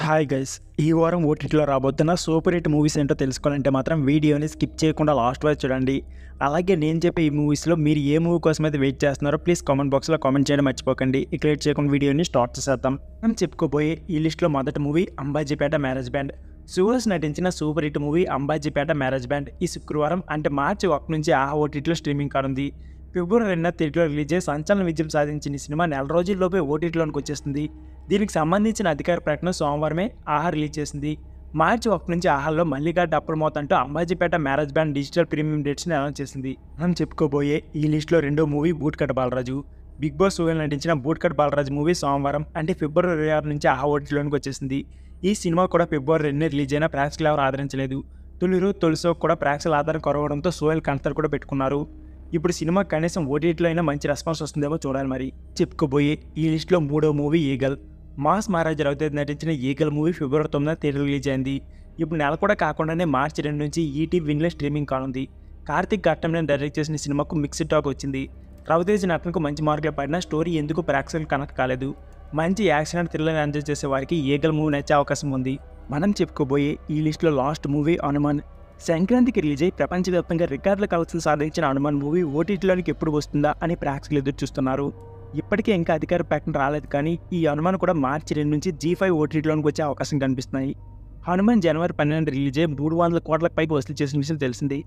Hi guys, ఈ వారం ఓటీటీలో రాబోతున్న సూపర్ హిట్ మూవీస్ ఏంటో తెలుసుకోవాలంటే మాత్రం వీడియోని స్కిప్ చేయకుండా లాస్ట్ వరకు చూడండి. అలాగే నేను చెప్పే ఈ మూవీస్లో మీరు ఏ మూవీ కోసం అయితే వెయిట్ చేస్తున్నారో ప్లీజ్ కామెంట్ బాక్స్లో కామెంట్ చేయడం మర్చిపోకండి. ఇక లేట్ చేయకుండా వీడియోని స్టార్ట్ చేసేద్దాం. మనం చెప్పుకోబోయే ఈ లిస్ట్లో మొదటి movie Ambajipeta marriage band. Suhas నటించిన super hit movie Ambajipeta marriage band ఈ శుక్రవారం అంటే మార్చి 1 నుంచి ఓటీటీలో స్ట్రీమింగ్ కానుంది. ఫిబ్రవరి 2న థియేటర్లో రిలీజ్ అయ్యి సంచలన విజయం సాధించిన ఈ సినిమా నెల రోజుల్లోపే ఓటీటీలోకి వచ్చేస్తుంది. దీనికి సంబంధించిన అధికార ప్రకటన సోమవారమే రిలీజ్ చేసింది. మార్చి 1 నుంచి ఆహాలో మల్లికార్డ్ అప్రమోతంటూ Ambajipeta marriage band digital premium డేట్స్ని అనౌన్స్ చేసింది. మనం చెప్పుకోబోయే ఈ లిస్టులో రెండో movie Bootcut Balaraju. Bigg Boss Sohel నటించిన బూట్కట్ బాలరాజు మూవీ సోమవారం అంటే ఫిబ్రవరి 26 నుంచి ఓటీటీలోకి వచ్చేసింది. ఈ సినిమా కూడా ఫిబ్రవరి 2న రిలీజ్ అయినా ప్రేక్షకులు ఎవరు ఆదరించలేదు. తొలి షో కూడా ప్రేక్షకుల ఆదరణ కొరవడంతో సోహెల్ కంటర్ కూడా పెట్టుకున్నారు. ఇప్పుడు సినిమా కనీసం ఓటీటీలో అయినా మంచి రెస్పాన్స్ వస్తుందేమో చూడాలి. మరి చెప్పుకోబోయే ఈ లిస్టులో మూడో movie eagle. Mass Maharaj Ravitej నటించిన ఈగల్ మూవీ ఫిబ్రవరి 9న థియేటర్ రిలీజ్ అయింది. ఇప్పుడు నెల కూడా కాకుండానే మార్చి 2 నుంచి ఈటీవీ విన్లో స్ట్రీమింగ్ కానుంది. కార్తిక్ ఘట్టంనేని డైరెక్ట్ చేసిన సినిమాకు మిక్స్డ్ టాక్ వచ్చింది. రవితేజ్ నటనకు మంచి మార్కులు పడినా స్టోరీ ఎందుకు ప్రేక్షకులు కనెక్ట్ కాలేదు. మంచి యాక్షన్ అండ్ థ్రిల్లర్ ఎంజాయ్ చేసే వారికి ఈగల్ మూవీ నచ్చే అవకాశం ఉంది. మనం చెప్పుకోబోయే ఈ లిస్టులో లాస్ట్ మూవీ హనుమాన్. సంక్రాంతికి రిలీజ్ అయ్యి ప్రపంచవ్యాప్తంగా రికార్డుల కలెక్షన్ సాధించిన హనుమాన్ మూవీ ఓటీటీలోనికి ఎప్పుడు వస్తుందా అని ప్రేక్షకులు ఎదురు చూస్తున్నారు. ఇప్పటికే ఇంకా అధికార ప్రకటన రాలేదు, కానీ ఈ హనుమాన్ కూడా మార్చి 2 నుంచి G5 ఓటీటీలోనికి వచ్చే అవకాశం కనిపిస్తున్నాయి. హనుమాన్ జనవరి 12న రిలీజ్ అయ్యి 300 కోట్లకు పైకి వసూలు చేసిన విషయం తెలిసింది.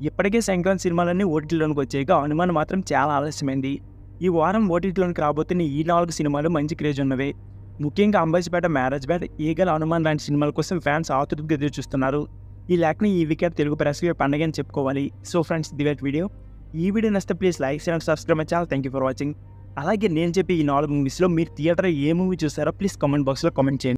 ఇప్పటికే సంక్రాంతి సినిమాలన్నీ ఓటీటీలోనికి వచ్చాక హనుమాన్ మాత్రం చాలా ఆలస్యమైంది. ఈ వారం ఓటీటీలోనికి రాబోతున్న ఈ 4 సినిమాలు మంచి క్రేజ్ ఉన్నవే. ముఖ్యంగా Ambajipeta marriage band, eagle, Hanuman లాంటి సినిమాల కోసం ఫ్యాన్స్ ఆతృతగా ఎదురు చూస్తున్నారు. ఈ లేఖని ఈ వీకెండ్ తెలుగు ప్రేక్షకుల పండుగ అని చెప్పుకోవాలి. So friends, the video. ఈ వీడియో నచ్చితే please like and subscribe my channel. Thank you for watching. అలాగే నేను చెప్పి ఈ 4 మూవీస్లో మీరు థియేటర్ ఏ మూవీ చూస్తారో ప్లీజ్ కామెంట్ బాక్స్లో కామెంట్ చేయండి.